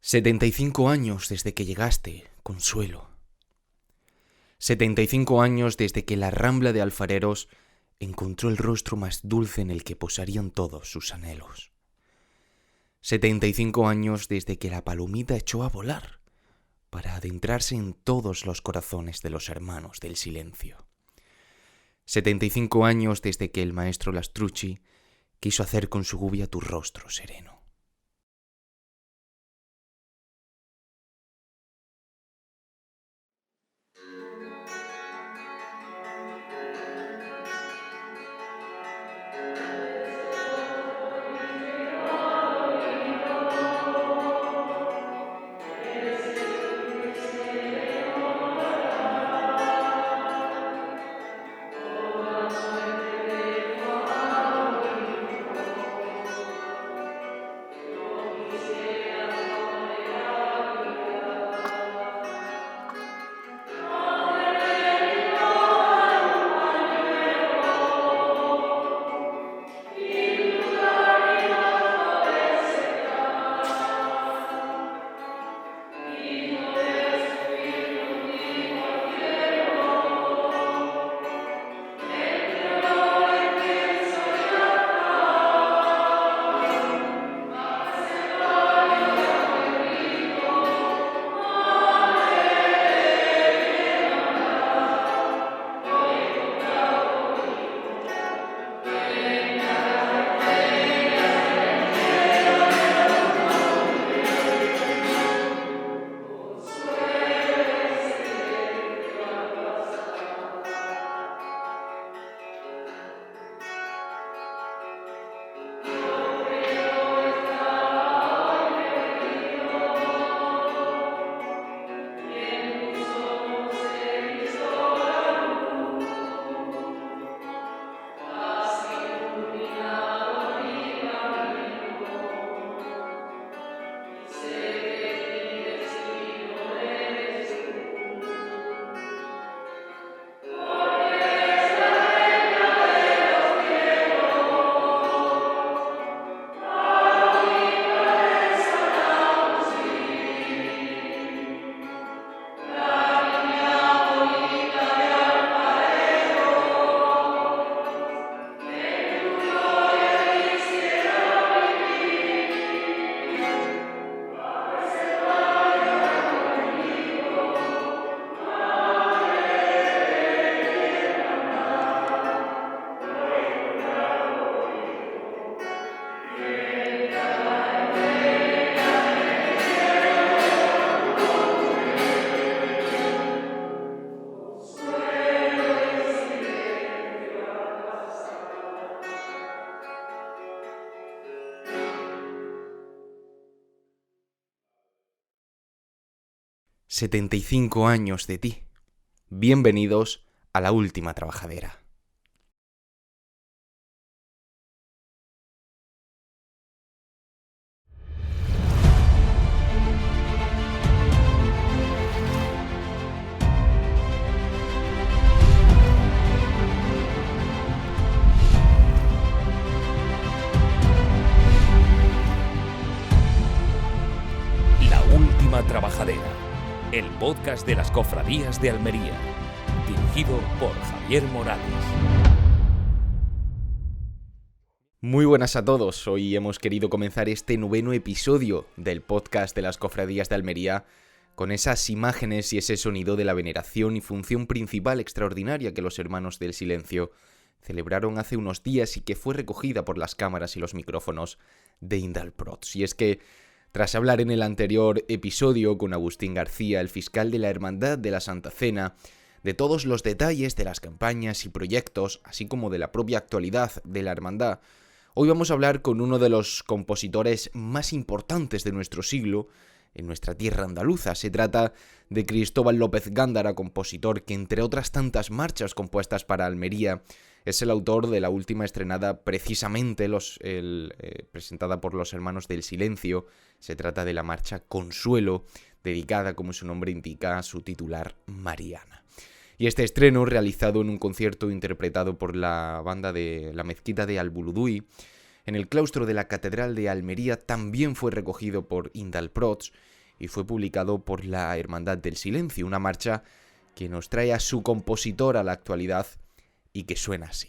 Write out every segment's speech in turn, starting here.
75 años desde que llegaste, Consuelo. 75 años desde que la Rambla de Alfareros encontró el rostro más dulce en el que posarían todos sus anhelos. 75 años desde que la palomita echó a volar para adentrarse en todos los corazones de los hermanos del silencio. 75 años desde que el maestro Lastrucci quiso hacer con su gubia tu rostro sereno. «75 años de ti. Bienvenidos a la última trabajadera». La última trabajadera. El podcast de las cofradías de Almería, dirigido por Javier Morales. Muy buenas a todos, hoy hemos querido comenzar este 9º episodio del podcast de las cofradías de Almería con esas imágenes y ese sonido de la veneración y función principal extraordinaria que los hermanos del silencio celebraron hace unos días y que fue recogida por las cámaras y los micrófonos de Indalprots. Y es que tras hablar en el anterior episodio con Agustín García, el fiscal de la Hermandad de la Santa Cena, de todos los detalles de las campañas y proyectos, así como de la propia actualidad de la Hermandad, hoy vamos a hablar con uno de los compositores más importantes de nuestro siglo en nuestra tierra andaluza. Se trata de Cristóbal López Gándara, compositor que, entre otras tantas marchas compuestas para Almería, es el autor de la última estrenada precisamente presentada por los Hermanos del Silencio. Se trata de la marcha Consuelo, dedicada, como su nombre indica, a su titular Mariana. Y este estreno, realizado en un concierto interpretado por la banda de la Mezquita de Albuluduy, en el claustro de la Catedral de Almería, también fue recogido por Indalprots y fue publicado por la Hermandad del Silencio, una marcha que nos trae a su compositor a la actualidad y que suena así.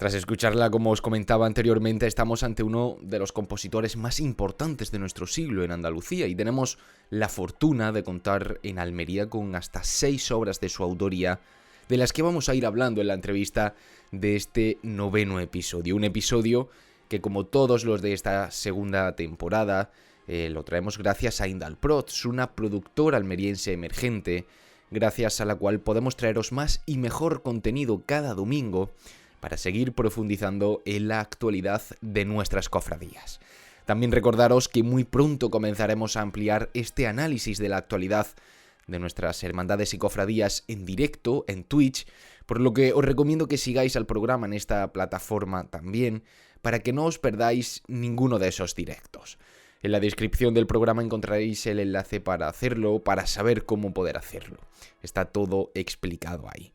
Tras escucharla, como os comentaba anteriormente, estamos ante uno de los compositores más importantes de nuestro siglo en Andalucía y tenemos la fortuna de contar en Almería con hasta 6 obras de su autoría, de las que vamos a ir hablando en la entrevista de este 9º episodio. Un episodio que, como todos los de esta segunda temporada, lo traemos gracias a Indalprods, una productora almeriense emergente, gracias a la cual podemos traeros más y mejor contenido cada domingo para seguir profundizando en la actualidad de nuestras cofradías. También recordaros que muy pronto comenzaremos a ampliar este análisis de la actualidad de nuestras hermandades y cofradías en directo en Twitch, por lo que os recomiendo que sigáis al programa en esta plataforma también, para que no os perdáis ninguno de esos directos. En la descripción del programa encontraréis el enlace para hacerlo, para saber cómo poder hacerlo. Está todo explicado ahí.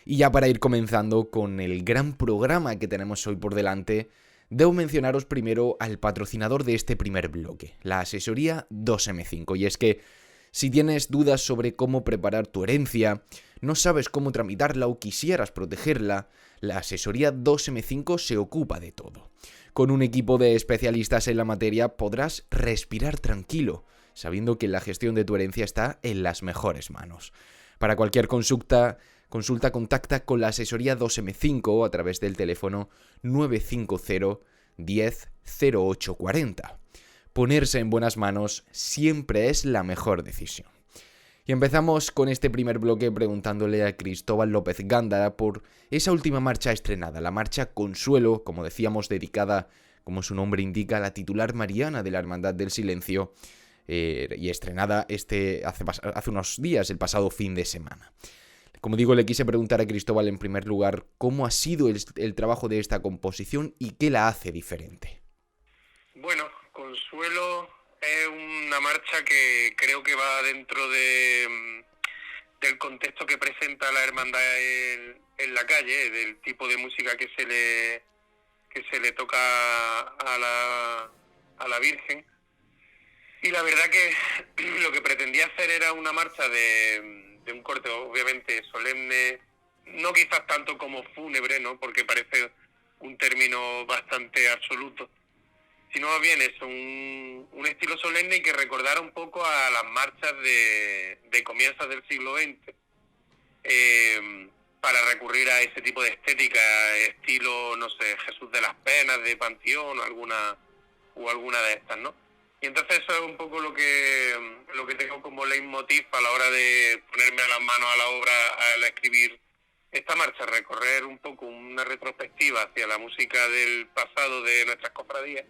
Y ya para ir comenzando con el gran programa que tenemos hoy por delante, debo mencionaros primero al patrocinador de este primer bloque, la asesoría 2M5. Y es que si tienes dudas sobre cómo preparar tu herencia, no sabes cómo tramitarla o quisieras protegerla, la asesoría 2M5 se ocupa de todo. Con un equipo de especialistas en la materia podrás respirar tranquilo, sabiendo que la gestión de tu herencia está en las mejores manos. Para cualquier consulta, contacta con la asesoría 2M5 a través del teléfono 950 10 08 40. Ponerse en buenas manos siempre es la mejor decisión. Y empezamos con este primer bloque preguntándole a Cristóbal López Gándara por esa última marcha estrenada, la marcha Consuelo, como decíamos, dedicada, como su nombre indica, a la titular mariana de la Hermandad del Silencio, y estrenada hace unos días, el pasado fin de semana. Como digo, le quise preguntar a Cristóbal en primer lugar cómo ha sido el trabajo de esta composición y qué la hace diferente. Bueno, Consuelo es una marcha que creo que va dentro del contexto que presenta la hermandad en la calle, del tipo de música que se le toca a la Virgen. Y la verdad que lo que pretendía hacer era una marcha de un corte obviamente solemne, no quizás tanto como fúnebre, ¿no? Porque parece un término bastante absoluto, sino más bien eso, un estilo solemne y que recordara un poco a las marchas de comienzos del siglo XX, para recurrir a ese tipo de estética, estilo, no sé, Jesús de las Penas de Panteón o alguna de estas, ¿no? Y entonces eso es un poco lo que tengo como leitmotiv a la hora de ponerme a las manos a la obra al escribir esta marcha, recorrer un poco una retrospectiva hacia la música del pasado de nuestras cofradías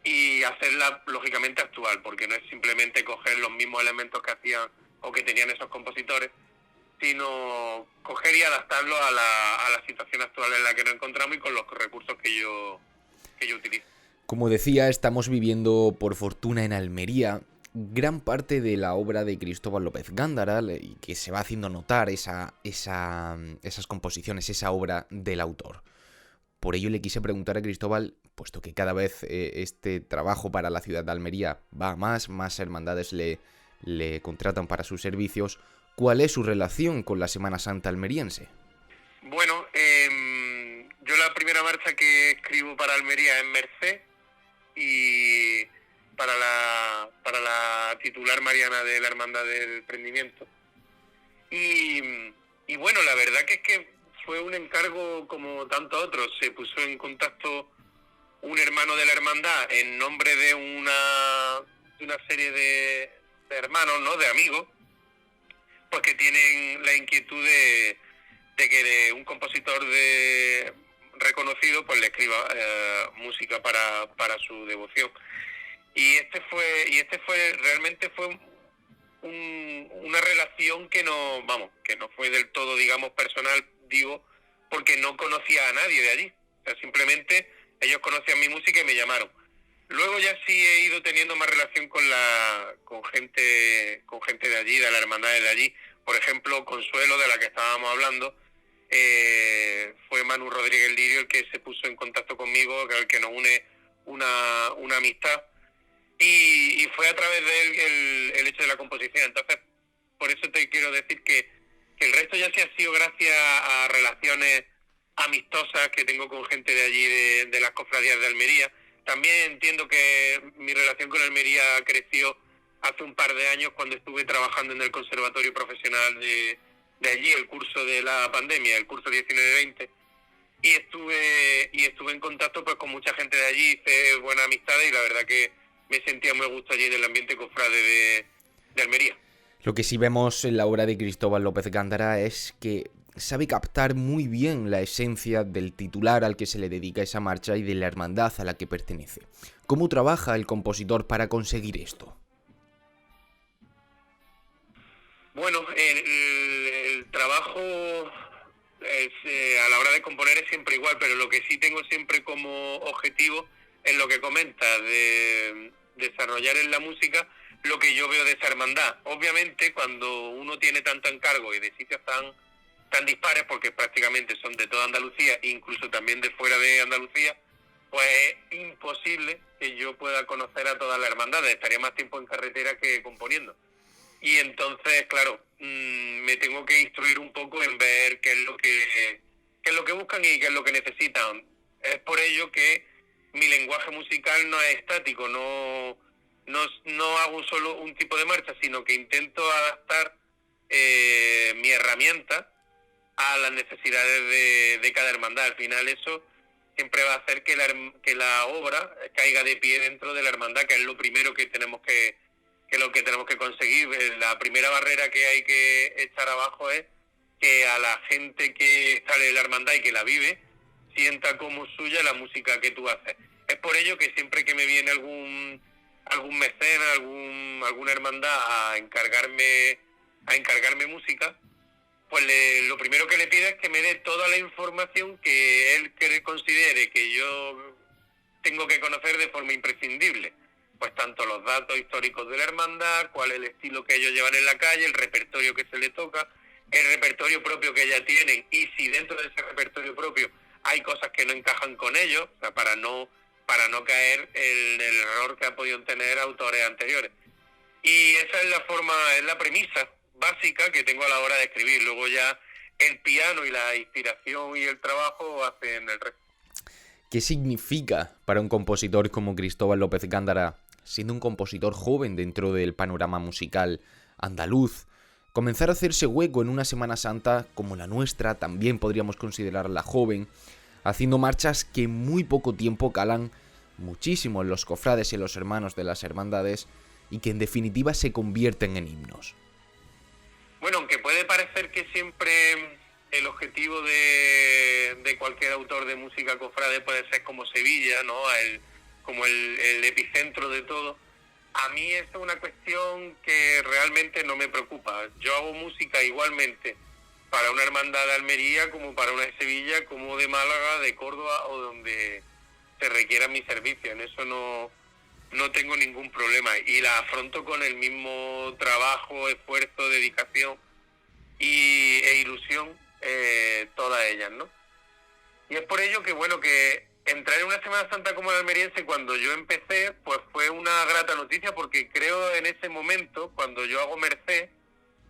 y hacerla lógicamente actual, porque no es simplemente coger los mismos elementos que hacían o que tenían esos compositores, sino coger y adaptarlo a la situación actual en la que nos encontramos y con los recursos que yo utilizo. Como decía, estamos viviendo, por fortuna, en Almería gran parte de la obra de Cristóbal López Gándara, y que se va haciendo notar esas composiciones, esa obra del autor. Por ello le quise preguntar a Cristóbal, puesto que cada vez este trabajo para la ciudad de Almería va a más hermandades le contratan para sus servicios, ¿cuál es su relación con la Semana Santa almeriense? Bueno, yo la primera marcha que escribo para Almería es Merced, y para la titular mariana de la Hermandad del Prendimiento. Y bueno, la verdad que es que fue un encargo como tantos otros. Se puso en contacto un hermano de la hermandad en nombre de una serie de hermanos, ¿no?, de amigos, pues que tienen la inquietud de que un compositor reconocido pues le escriba música para su devoción. Y realmente fue una relación que no fue del todo, digamos, personal, digo, porque no conocía a nadie de allí. O sea, simplemente ellos conocían mi música y me llamaron. Luego ya sí he ido teniendo más relación con gente de allí, de las hermandades de allí. Por ejemplo, Consuelo, de la que estábamos hablando, fue Manu Rodríguez Lirio el que se puso en contacto conmigo, el que nos une una amistad, y fue a través de él el hecho de la composición. Entonces, por eso te quiero decir que el resto ya sí ha sido gracias a relaciones amistosas que tengo con gente de allí, de las cofradías de Almería. También entiendo que mi relación con Almería creció hace un par de años cuando estuve trabajando en el Conservatorio Profesional de allí, el curso de la pandemia, el curso 19-20, y estuve en contacto pues con mucha gente de allí, hice buenas amistades y la verdad que me sentía muy a gusto allí en el ambiente cofrade de Almería. Lo que sí vemos en la obra de Cristóbal López Gándara es que sabe captar muy bien la esencia del titular al que se le dedica esa marcha y de la hermandad a la que pertenece. ¿Cómo trabaja el compositor para conseguir esto? Bueno, el trabajo a la hora de componer es siempre igual, pero lo que sí tengo siempre como objetivo es lo que comentas, de desarrollar en la música lo que yo veo de esa hermandad. Obviamente, cuando uno tiene tanto encargo y de sitios tan dispares, porque prácticamente son de toda Andalucía, incluso también de fuera de Andalucía, pues es imposible que yo pueda conocer a todas las hermandades. Estaría más tiempo en carretera que componiendo. Y entonces, claro, me tengo que instruir un poco en ver qué es lo que buscan y qué es lo que necesitan. Es por ello que mi lenguaje musical no es estático, no hago solo un tipo de marcha, sino que intento adaptar mi herramienta a las necesidades de cada hermandad. Al final eso siempre va a hacer que la obra caiga de pie dentro de la hermandad, que es lo primero que tenemos que conseguir. La primera barrera que hay que echar abajo es que a la gente que sale de la hermandad y que la vive sienta como suya la música que tú haces. Es por ello que siempre que me viene algún mecena, alguna hermandad a encargarme música, pues lo primero que le pido es que me dé toda la información que él considere que yo tengo que conocer de forma imprescindible. Pues tanto los datos históricos de la hermandad, cuál es el estilo que ellos llevan en la calle, el repertorio que se le toca, el repertorio propio que ya tienen, y si dentro de ese repertorio propio hay cosas que no encajan con ellos, o sea, para no caer en el error que han podido tener autores anteriores. Y esa es la premisa básica que tengo a la hora de escribir. Luego ya el piano y la inspiración y el trabajo hacen el resto. ¿Qué significa para un compositor como Cristóbal López Gándara, siendo un compositor joven dentro del panorama musical andaluz, comenzar a hacerse hueco en una Semana Santa como la nuestra, también podríamos considerarla joven, haciendo marchas que en muy poco tiempo calan muchísimo en los cofrades y en los hermanos de las hermandades y que en definitiva se convierten en himnos? Bueno, aunque puede parecer que siempre el objetivo de cualquier autor de música cofrade puede ser como Sevilla, ¿no? Como el epicentro de todo. A mí esto es una cuestión que realmente no me preocupa. Yo hago música igualmente para una hermandad de Almería, como para una de Sevilla, como de Málaga, de Córdoba o donde se requiera mi servicio. En eso no tengo ningún problema y la afronto con el mismo trabajo, esfuerzo, dedicación e ilusión, todas ellas, ¿no? Y es por ello que, bueno, que entrar en una Semana Santa como la almeriense, cuando yo empecé, pues fue una grata noticia, porque creo en ese momento, cuando yo hago Merced,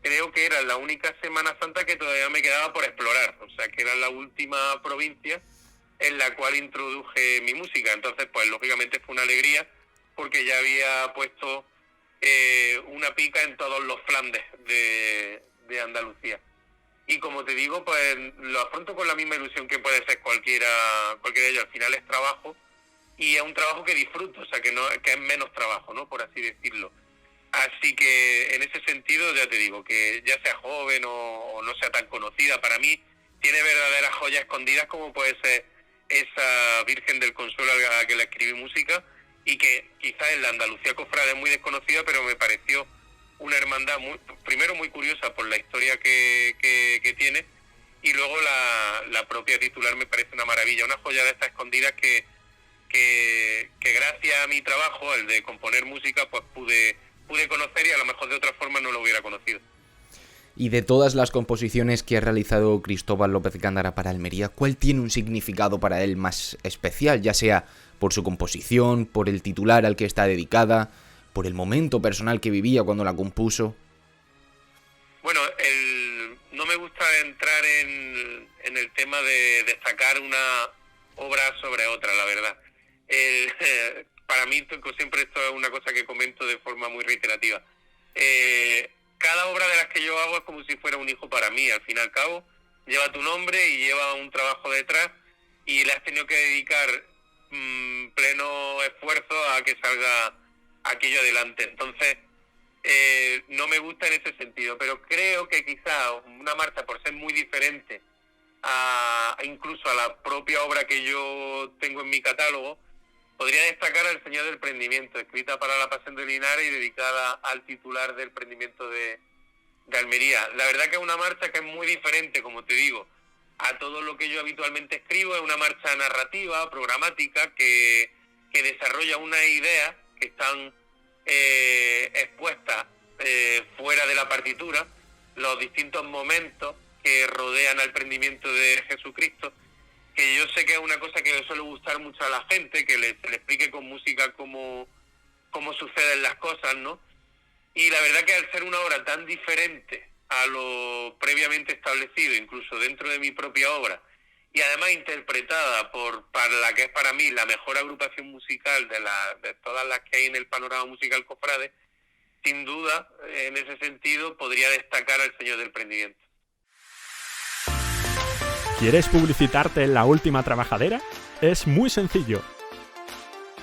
creo que era la única Semana Santa que todavía me quedaba por explorar, o sea, que era la última provincia en la cual introduje mi música. Entonces, pues lógicamente fue una alegría, porque ya había puesto una pica en todos los Flandes de Andalucía. Y como te digo, pues lo afronto con la misma ilusión que puede ser cualquiera de ellos. Al final es trabajo, y es un trabajo que disfruto, o sea, que es menos trabajo, ¿no? Por así decirlo. Así que en ese sentido, ya te digo, que ya sea joven o no sea tan conocida, para mí tiene verdaderas joyas escondidas, como puede ser esa Virgen del Consuelo a la que le escribí música, y que quizás en la Andalucía cofrade es muy desconocida, pero me pareció una hermandad primero muy curiosa por la historia que tiene, y luego la propia titular me parece una maravilla, una joya de estas escondidas que gracias a mi trabajo, el de componer música, pues pude conocer, y a lo mejor de otra forma no lo hubiera conocido. Y de todas las composiciones que ha realizado Cristóbal López Gándara para Almería, ¿cuál tiene un significado para él más especial? Ya sea por su composición, por el titular al que está dedicada, por el momento personal que vivía cuando la compuso. Bueno, no me gusta entrar en en el tema de destacar una obra sobre otra, la verdad. Para mí, siempre esto es una cosa que comento de forma muy reiterativa. Cada obra de las que yo hago es como si fuera un hijo para mí, al fin y al cabo. Lleva tu nombre y lleva un trabajo detrás y le has tenido que dedicar pleno esfuerzo a que salga aquello adelante. Entonces, no me gusta en ese sentido, pero creo que quizá una marcha, por ser muy diferente incluso a la propia obra que yo tengo en mi catálogo, podría destacar al Señor del Prendimiento, escrita para la Pasión de Linares y dedicada al titular del Prendimiento de Almería. La verdad que es una marcha que es muy diferente, como te digo, a todo lo que yo habitualmente escribo. Es una marcha narrativa, programática, que desarrolla una idea que están expuestas fuera de la partitura, los distintos momentos que rodean al prendimiento de Jesucristo, que yo sé que es una cosa que le suele gustar mucho a la gente, que se le explique con música cómo suceden las cosas, ¿no? Y la verdad que al ser una obra tan diferente a lo previamente establecido, incluso dentro de mi propia obra, y además interpretada para la que es para mí la mejor agrupación musical de todas las que hay en el panorama musical cofrade, sin duda, en ese sentido, podría destacar al Señor del Prendimiento. ¿Quieres publicitarte en La Última Trabajadera? Es muy sencillo.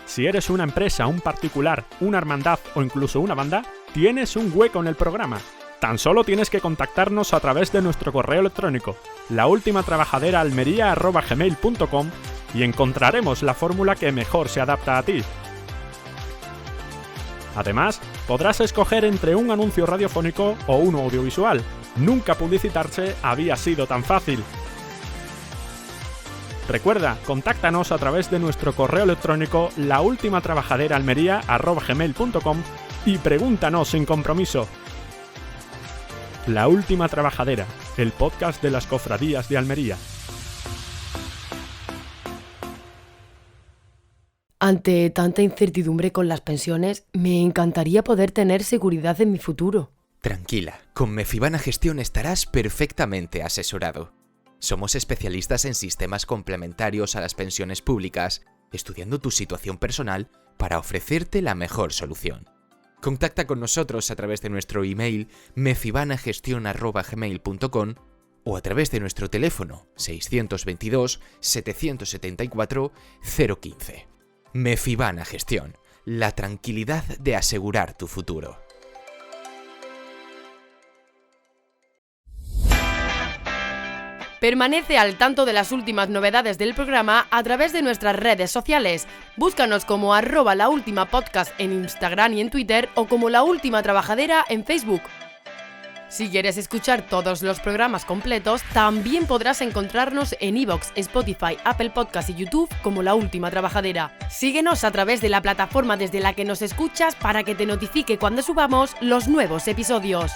Si eres una empresa, un particular, una hermandad o incluso una banda, tienes un hueco en el programa. Tan solo tienes que contactarnos a través de nuestro correo electrónico, laultimatrabajadera@gmail.com, y encontraremos la fórmula que mejor se adapta a ti. Además, podrás escoger entre un anuncio radiofónico o uno audiovisual. Nunca publicitarse había sido tan fácil. Recuerda, contáctanos a través de nuestro correo electrónico laultimatrabajadera@gmail.com y pregúntanos sin compromiso. La Última Trabajadera, el podcast de las cofradías de Almería. Ante tanta incertidumbre con las pensiones, me encantaría poder tener seguridad en mi futuro. Tranquila, con Mefibana Gestión estarás perfectamente asesorado. Somos especialistas en sistemas complementarios a las pensiones públicas, estudiando tu situación personal para ofrecerte la mejor solución. Contacta con nosotros a través de nuestro email mefibanagestión@gmail.com o a través de nuestro teléfono 622 774 015. Mefibana Gestión, la tranquilidad de asegurar tu futuro. Permanece al tanto de las últimas novedades del programa a través de nuestras redes sociales. Búscanos como @laultimapodcast en Instagram y en Twitter o como La Última Trabajadera en Facebook. Si quieres escuchar todos los programas completos, también podrás encontrarnos en iVoox, Spotify, Apple Podcast y YouTube como La Última Trabajadera. Síguenos a través de la plataforma desde la que nos escuchas para que te notifique cuando subamos los nuevos episodios.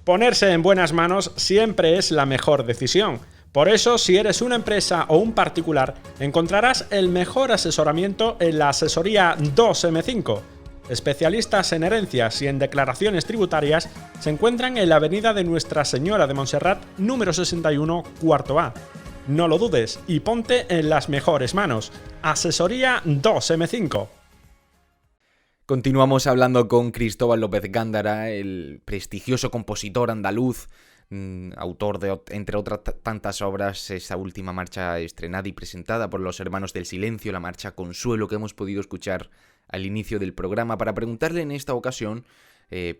Ponerse en buenas manos siempre es la mejor decisión. Por eso, si eres una empresa o un particular, encontrarás el mejor asesoramiento en la asesoría 2M5. Especialistas en herencias y en declaraciones tributarias se encuentran en la avenida de Nuestra Señora de Montserrat, número 61, cuarto A. No lo dudes y ponte en las mejores manos. Asesoría 2M5. Continuamos hablando con Cristóbal López Gándara, el prestigioso compositor andaluz, autor de, entre otras tantas obras, esa última marcha estrenada y presentada por los Hermanos del Silencio, la marcha Consuelo, que hemos podido escuchar al inicio del programa, para preguntarle en esta ocasión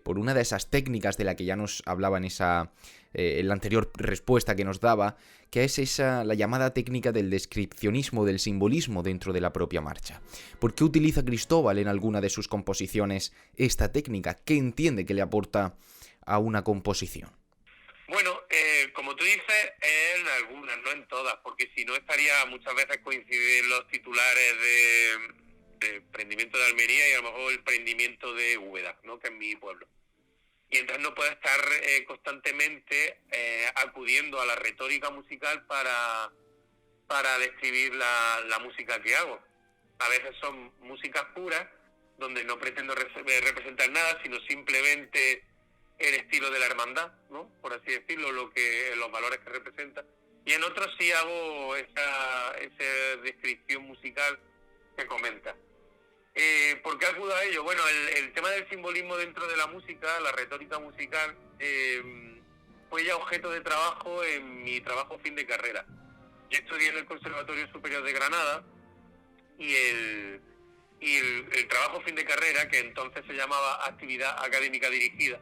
por una de esas técnicas de la que ya nos hablaba en la anterior respuesta que nos daba, que es la llamada técnica del descripcionismo, del simbolismo dentro de la propia marcha. ¿Por qué utiliza Cristóbal en alguna de sus composiciones esta técnica? ¿Qué entiende que le aporta a una composición? Bueno, como tú dices, en algunas, no en todas, porque si no estaría, muchas veces coinciden los titulares de Prendimiento de Almería y a lo mejor el Prendimiento de Úbeda, ¿no?, que es mi pueblo. Y entonces no puedo estar constantemente acudiendo a la retórica musical para describir la música que hago. A veces son músicas puras donde no pretendo representar nada, sino simplemente el estilo de la hermandad, ¿no? Por así decirlo, los valores que representa. Y en otros sí hago esa descripción musical que comenta. ¿Por qué acudo a ello? Bueno, el tema del simbolismo dentro de la música, la retórica musical, fue ya objeto de trabajo en mi trabajo fin de carrera. Yo estudié en el Conservatorio Superior de Granada y el trabajo fin de carrera, que entonces se llamaba Actividad Académica Dirigida,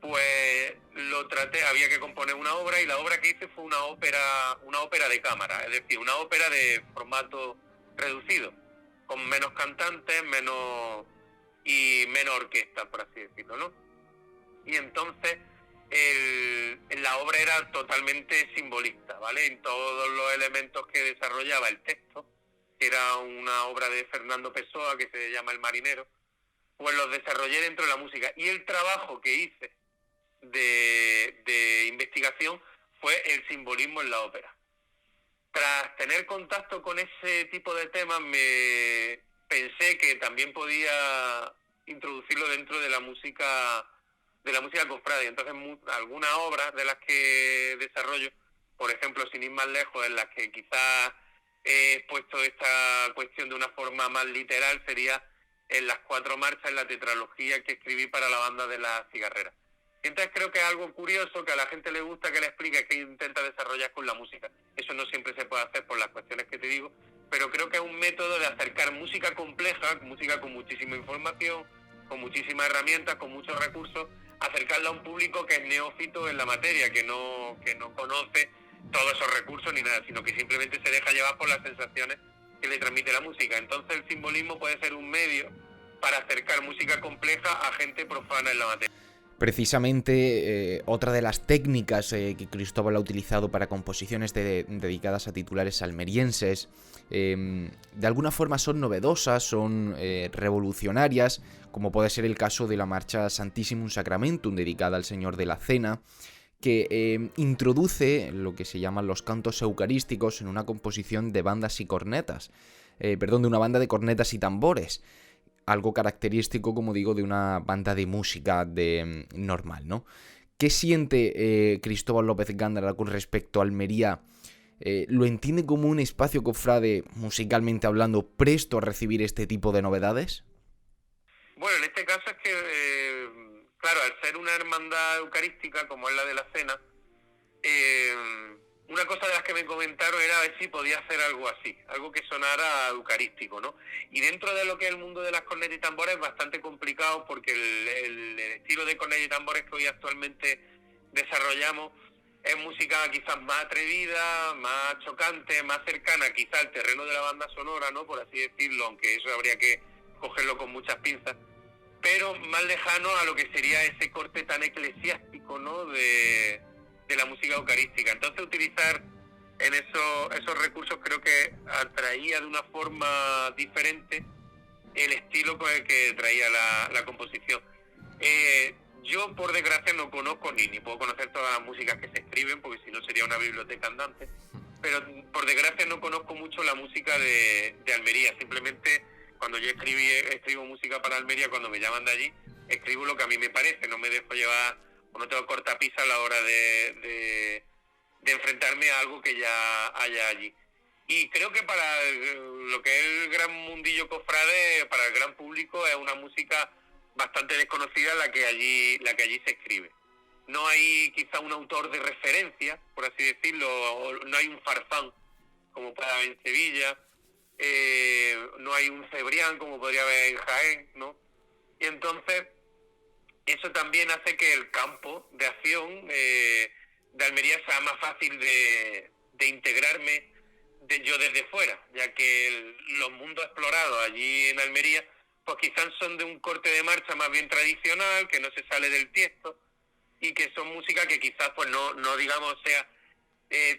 pues lo traté, había que componer una obra, y la obra que hice fue una ópera de cámara, es decir, una ópera de formato reducido, con menos cantantes, menos orquesta, por así decirlo, ¿no? Y entonces la obra era totalmente simbolista, ¿vale? En todos los elementos que desarrollaba el texto, que era una obra de Fernando Pessoa que se llama El marinero, pues los desarrollé dentro de la música. Y el trabajo que hice de investigación fue el simbolismo en la ópera. Tras tener contacto con ese tipo de temas, me pensé que también podía introducirlo dentro de la música cofrade. Entonces, algunas obras de las que desarrollo, por ejemplo, sin ir más lejos, en las que quizás he expuesto esta cuestión de una forma más literal, sería en las 4 marchas, en la tetralogía que escribí para la banda de las cigarreras. Entonces creo que es algo curioso, que a la gente le gusta que le explique qué intenta desarrollar con la música. Eso no siempre se puede hacer por las cuestiones que te digo, pero creo que es un método de acercar música compleja, música con muchísima información, con muchísimas herramientas, con muchos recursos, acercarla a un público que es neófito en la materia, que no conoce todos esos recursos ni nada, sino que simplemente se deja llevar por las sensaciones que le transmite la música. Entonces el simbolismo puede ser un medio para acercar música compleja a gente profana en la materia. Precisamente otra de las técnicas que Cristóbal ha utilizado para composiciones dedicadas a titulares almerienses, de alguna forma son novedosas, son revolucionarias, como puede ser el caso de la marcha Santissimum Sacramentum, dedicada al Señor de la Cena, que introduce lo que se llaman los cantos eucarísticos en una composición de bandas y cornetas, de una banda de cornetas y tambores. Algo característico, como digo, de una banda de música normal, ¿no? ¿Qué siente Cristóbal López Gándara con respecto a Almería? ¿Lo entiende como un espacio cofrade, musicalmente hablando, presto a recibir este tipo de novedades? Bueno, en este caso es que, claro, al ser una hermandad eucarística, como es la de la Cena, una cosa de las que me comentaron era a ver si podía hacer algo así, algo que sonara eucarístico, ¿no? Y dentro de lo que es el mundo de las cornetas y tambores es bastante complicado, porque el estilo de cornetas y tambores que hoy actualmente desarrollamos es música quizás más atrevida, más chocante, más cercana quizás al terreno de la banda sonora, ¿no? Por así decirlo, aunque eso habría que cogerlo con muchas pinzas, pero más lejano a lo que sería ese corte tan eclesiástico, ¿no? De la música eucarística. Entonces utilizar en esos recursos creo que atraía de una forma diferente el estilo con el que traía la composición. Yo por desgracia no conozco ni puedo conocer todas las músicas que se escriben, porque si no sería una biblioteca andante, pero por desgracia no conozco mucho la música de Almería. Simplemente cuando yo escribo música para Almería, cuando me llaman de allí, escribo lo que a mí me parece, no me dejo llevar, o no tengo cortapisa a la hora de enfrentarme a algo que ya haya allí. Y creo que para lo que es el gran mundillo cofrade, para el gran público, es una música bastante desconocida la que allí se escribe. No hay quizá un autor de referencia, por así decirlo, o no hay un Farfán como puede haber en Sevilla, no hay un Cebrián como podría haber en Jaén, ¿no? Y entonces eso también hace que el campo de acción de Almería sea más fácil de integrarme yo desde fuera, ya que los mundos explorados allí en Almería pues quizás son de un corte de marcha más bien tradicional, que no se sale del tiesto, y que son música que quizás pues no digamos sea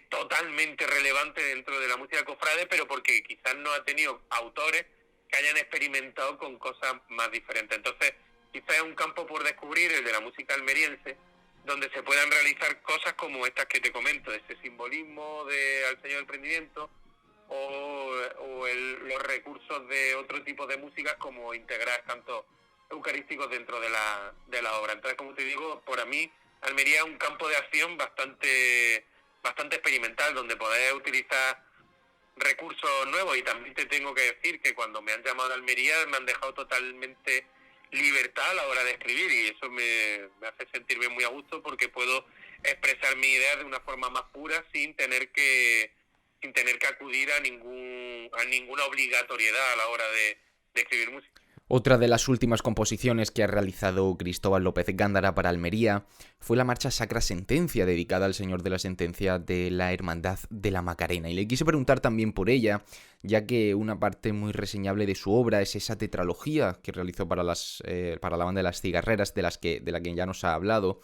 totalmente relevante dentro de la música cofrade, pero porque quizás no ha tenido autores que hayan experimentado con cosas más diferentes. Entonces quizás es un campo por descubrir, el de la música almeriense, donde se puedan realizar cosas como estas que te comento, ese simbolismo al Señor del Prendimiento, los recursos de otro tipo de músicas, como integrar cantos eucarísticos dentro de la obra. Entonces, como te digo, para mí Almería es un campo de acción bastante experimental, donde poder utilizar recursos nuevos. Y también te tengo que decir que cuando me han llamado de Almería me han dejado totalmente libertad a la hora de escribir, y eso me hace sentirme muy a gusto, porque puedo expresar mi idea de una forma más pura sin tener que acudir a ninguna obligatoriedad a la hora de escribir música. Otra de las últimas composiciones que ha realizado Cristóbal López Gándara para Almería fue la marcha Sacra Sentencia, dedicada al Señor de la Sentencia de la Hermandad de la Macarena. Y le quise preguntar también por ella, ya que una parte muy reseñable de su obra es esa tetralogía que realizó para la banda de las Cigarreras, de la que ya nos ha hablado,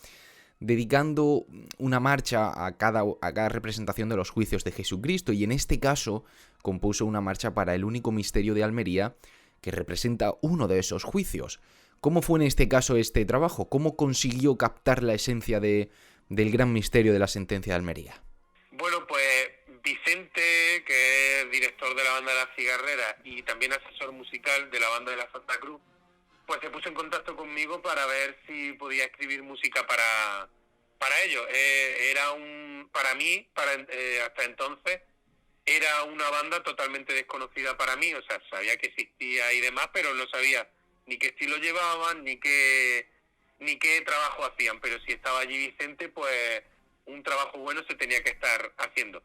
dedicando una marcha a cada representación de los juicios de Jesucristo, y en este caso compuso una marcha para el único misterio de Almería, que representa uno de esos juicios. ¿Cómo fue en este caso este trabajo? ¿Cómo consiguió captar la esencia del gran misterio de la sentencia de Almería? Bueno, pues Vicente, que es director de la banda de las Cigarreras y también asesor musical de la banda de la Santa Cruz, pues se puso en contacto conmigo para ver si podía escribir música para ellos. Para mí, hasta entonces, era una banda totalmente desconocida para mí. O sea, sabía que existía y demás, pero no sabía ni qué estilo llevaban, ni qué trabajo hacían. Pero si estaba allí Vicente, pues un trabajo bueno se tenía que estar haciendo.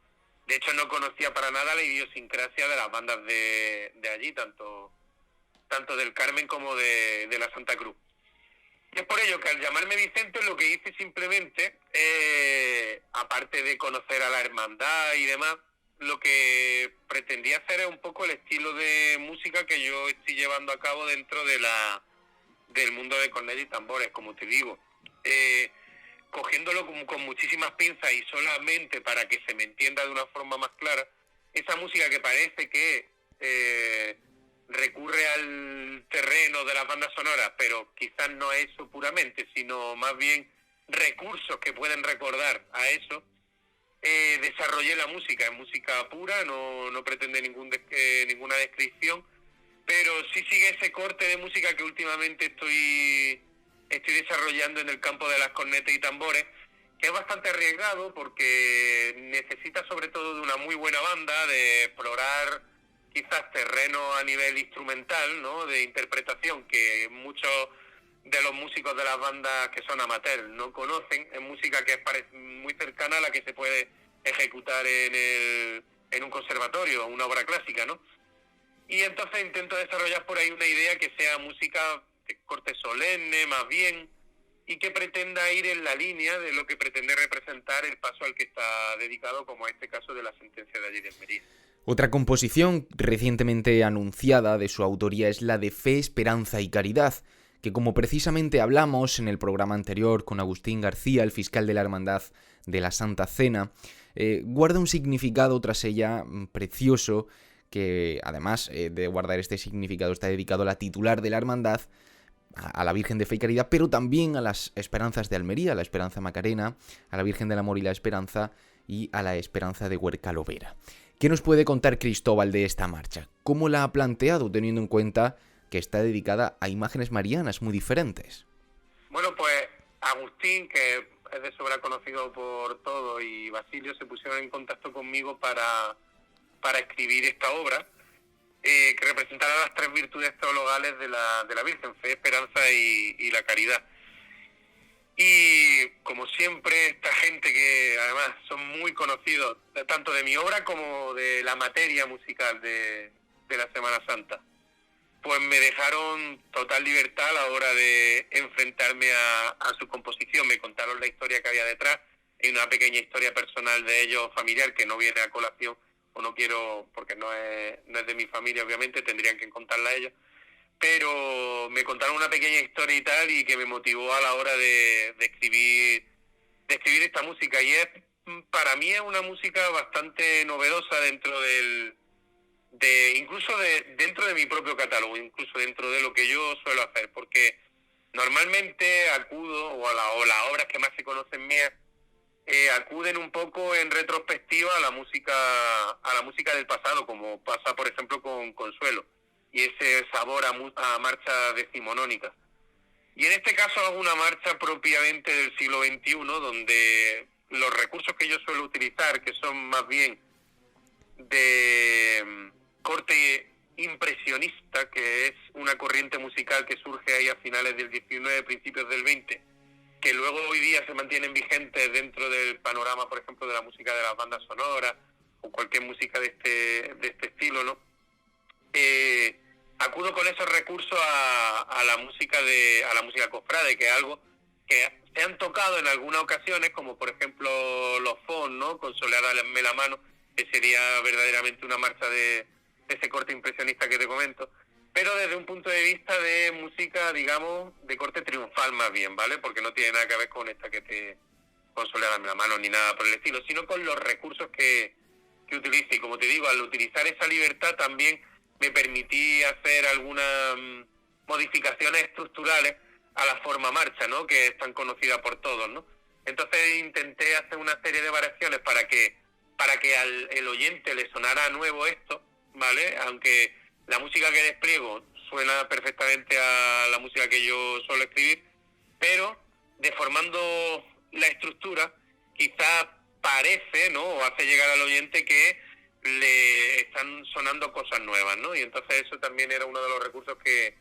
De hecho, no conocía para nada la idiosincrasia de las bandas de allí, tanto del Carmen como de la Santa Cruz. Y es por ello que al llamarme Vicente, lo que hice simplemente, aparte de conocer a la hermandad y demás, lo que pretendía hacer es un poco el estilo de música que yo estoy llevando a cabo dentro del mundo de cornetas y tambores, como te digo. Cogiéndolo con muchísimas pinzas y solamente para que se me entienda de una forma más clara, esa música que parece que recurre al terreno de las bandas sonoras, pero quizás no es eso puramente, sino más bien recursos que pueden recordar a eso. Desarrollé la música, es música pura, no pretende ninguna descripción, pero sí sigue ese corte de música que últimamente estoy desarrollando en el campo de las cornetas y tambores, que es bastante arriesgado porque necesita sobre todo de una muy buena banda, de explorar quizás terreno a nivel instrumental, ¿no?, de interpretación, que muchos de los músicos de las bandas que son amateurs no conocen. Es música que es muy cercana a la que se puede ejecutar en un conservatorio, una obra clásica, ¿no? Y entonces intento desarrollar por ahí una idea que sea música de corte solemne, más bien, y que pretenda ir en la línea de lo que pretende representar el paso al que está dedicado, como en este caso de la sentencia de allí de Almería. Otra composición recientemente anunciada de su autoría es la de Fe, Esperanza y Caridad, que, como precisamente hablamos en el programa anterior con Agustín García, el fiscal de la Hermandad de la Santa Cena, guarda un significado tras ella precioso, que además de guardar este significado está dedicado a la titular de la Hermandad, a la Virgen de Fe y Caridad, pero también a las Esperanzas de Almería, a la Esperanza Macarena, a la Virgen del Amor y la Esperanza y a la Esperanza de Huerca Lovera. ¿Qué nos puede contar Cristóbal de esta marcha? ¿Cómo la ha planteado, teniendo en cuenta que está dedicada a imágenes marianas muy diferentes? Bueno, pues Agustín, que es de sobra conocido por todo, y Basilio se pusieron en contacto conmigo para escribir esta obra, que representará las tres virtudes teologales de la Virgen: fe, esperanza y la caridad. Y como siempre, esta gente que además son muy conocidos, tanto de mi obra como de la materia musical de la Semana Santa, pues me dejaron total libertad a la hora de enfrentarme a su composición. Me contaron la historia que había detrás, y una pequeña historia personal de ellos, familiar, que no viene a colación, o no quiero, porque no es de mi familia, obviamente, tendrían que contarla ellos, pero me contaron una pequeña historia y tal, y que me motivó a la hora de escribir esta música. Y para mí es una música bastante novedosa dentro dentro de mi propio catálogo, incluso dentro de lo que yo suelo hacer, porque normalmente acudo, o las obras que más se conocen mías, acuden un poco en retrospectiva a la música del pasado, como pasa por ejemplo con Consuelo, y ese sabor a marcha decimonónica. Y en este caso hago una marcha propiamente del siglo XXI, donde los recursos que yo suelo utilizar, que son más bien de corte impresionista, que es una corriente musical que surge ahí a finales del XIX, principios del XX, que luego hoy día se mantienen vigentes dentro del panorama, por ejemplo, de la música de las bandas sonoras o cualquier música de este estilo, ¿no? Acudo con esos recursos a la música cofrade, que es algo que se han tocado en algunas ocasiones, como por ejemplo los Fon, ¿no? Con Soleárame la mano, que sería verdaderamente una marcha de ese corte impresionista que te comento, pero desde un punto de vista de música, digamos, de corte triunfal más bien, ¿vale? Porque no tiene nada que ver con esta con Soleárame la mano ni nada por el estilo, sino con los recursos que utilice. Y como te digo, al utilizar esa libertad también me permití hacer algunas modificaciones estructurales a la forma marcha, ¿no? Que es tan conocida por todos, ¿no? Entonces intenté hacer una serie de variaciones para que el oyente le sonara nuevo esto, ¿vale? Aunque la música que despliego suena perfectamente a la música que yo suelo escribir, pero deformando la estructura quizás parece, ¿no? O hace llegar al oyente que le están sonando cosas nuevas, ¿no? Y entonces eso también era uno de los recursos que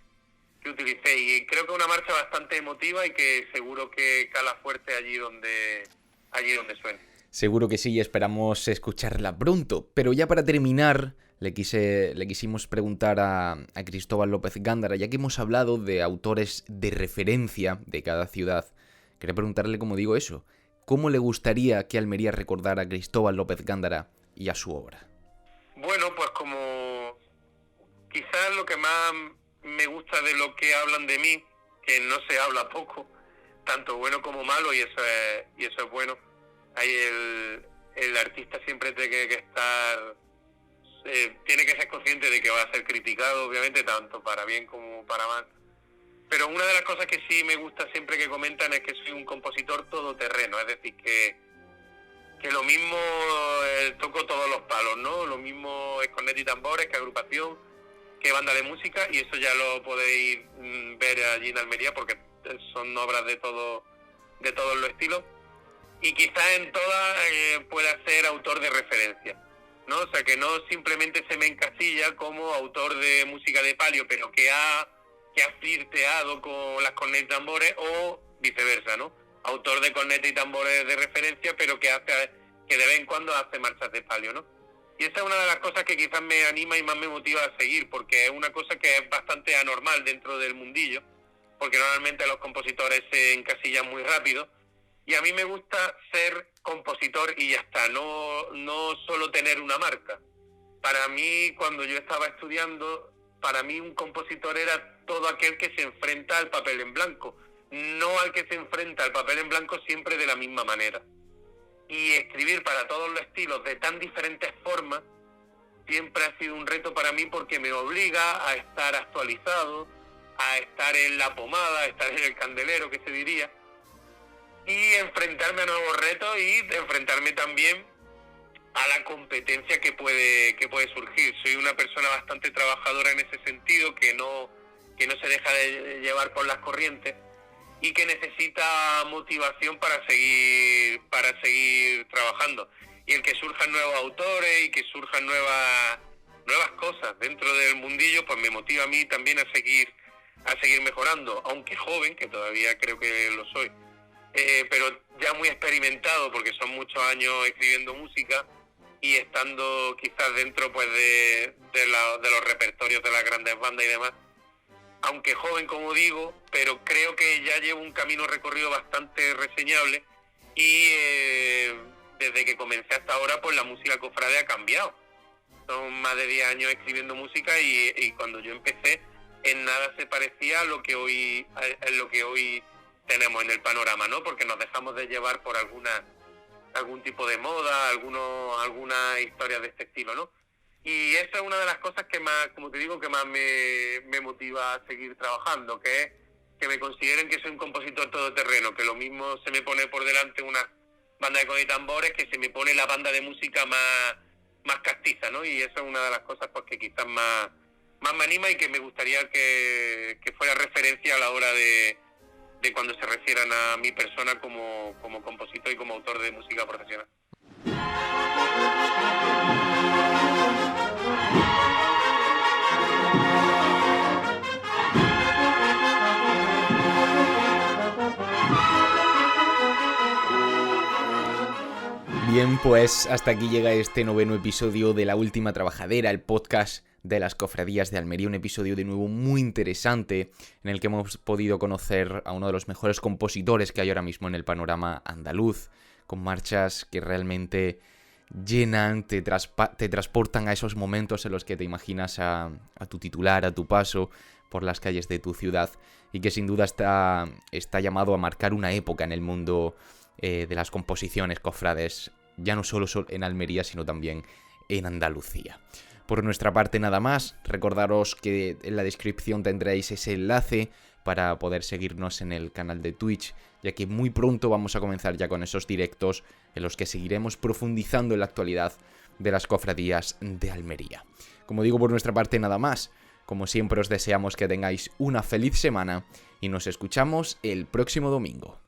utilicé, y creo que una marcha bastante emotiva y que seguro que cala fuerte allí donde suene. Seguro que sí, y esperamos escucharla pronto. Pero ya para terminar, le quisimos preguntar a Cristóbal López Gándara, ya que hemos hablado de autores de referencia de cada ciudad. Quería preguntarle, como digo, eso. ¿Cómo le gustaría que Almería recordara a Cristóbal López Gándara y a su obra? Bueno, pues como quizás lo que más me gusta de lo que hablan de mí, que no se habla poco, tanto bueno como malo, y eso es bueno. Ahí el artista siempre tiene que estar, tiene que ser consciente de que va a ser criticado, obviamente, tanto para bien como para mal. Pero una de las cosas que sí me gusta siempre que comentan es que soy un compositor todoterreno, es decir, que lo mismo toco todos los palos, ¿no? Lo mismo es corneta y tambores, que agrupación, que banda de música, y eso ya lo podéis ver allí en Almería, porque son obras de todos los estilos. Y quizás en todas pueda ser autor de referencia, ¿no? O sea, que no simplemente se me encasilla como autor de música de palio, pero que ha flirteado con las cornetas y tambores, o viceversa, ¿no? Autor de corneta y tambores de referencia, pero que de vez en cuando hace marchas de palio, ¿no? Y esa es una de las cosas que quizás me anima y más me motiva a seguir, porque es una cosa que es bastante anormal dentro del mundillo, porque normalmente los compositores se encasillan muy rápido. Y a mí me gusta ser compositor y ya está, no solo tener una marca. Para mí, cuando yo estaba estudiando, para mí un compositor era todo aquel que se enfrenta al papel en blanco, no al que se enfrenta al papel en blanco siempre de la misma manera. Y escribir para todos los estilos de tan diferentes formas siempre ha sido un reto para mí, porque me obliga a estar actualizado, a estar en la pomada, a estar en el candelero, que se diría, y enfrentarme a nuevos retos y enfrentarme también a la competencia que puede surgir. Soy una persona bastante trabajadora en ese sentido, que no se deja de llevar por las corrientes y que necesita motivación para seguir trabajando. Y el que surjan nuevos autores y que surjan nuevas cosas dentro del mundillo, pues me motiva a mí también a seguir mejorando, aunque joven, que todavía creo que lo soy. Pero ya muy experimentado, porque son muchos años escribiendo música y estando quizás dentro pues de los repertorios de las grandes bandas y demás, aunque joven, como digo, pero creo que ya llevo un camino recorrido bastante reseñable, y desde que comencé hasta ahora pues la música cofrade ha cambiado. Son más de 10 años escribiendo música, y cuando yo empecé en nada se parecía a lo que hoy tenemos en el panorama, ¿no? Porque nos dejamos de llevar por algún tipo de moda, algunas historias de este estilo, ¿no? Y esa es una de las cosas que más, como te digo, que más me motiva a seguir trabajando, que es que me consideren que soy un compositor todoterreno, que lo mismo se me pone por delante banda de conos y tambores, que se me pone la banda de música más castiza, ¿no? Y eso es una de las cosas pues que quizás más me anima y que me gustaría que fuera referencia a la hora de cuando se refieran a mi persona como compositor y como autor de música profesional. Bien, pues hasta aquí llega este 9º episodio de La Última Trabajadera, el podcast de las Cofradías de Almería, un episodio de nuevo muy interesante en el que hemos podido conocer a uno de los mejores compositores que hay ahora mismo en el panorama andaluz, con marchas que realmente llenan, te transportan a esos momentos en los que te imaginas a tu titular, a tu paso por las calles de tu ciudad, y que sin duda está llamado a marcar una época en el mundo de las composiciones cofrades, ya no solo en Almería, sino también en Andalucía. Por nuestra parte nada más, recordaros que en la descripción tendréis ese enlace para poder seguirnos en el canal de Twitch, ya que muy pronto vamos a comenzar ya con esos directos en los que seguiremos profundizando en la actualidad de las cofradías de Almería. Como digo, por nuestra parte nada más, como siempre os deseamos que tengáis una feliz semana y nos escuchamos el próximo domingo.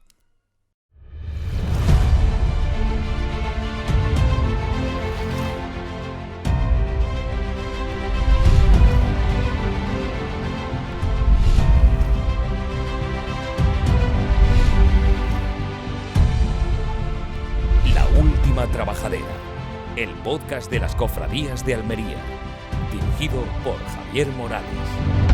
Trabajadera, el podcast de las Cofradías de Almería, dirigido por Javier Morales.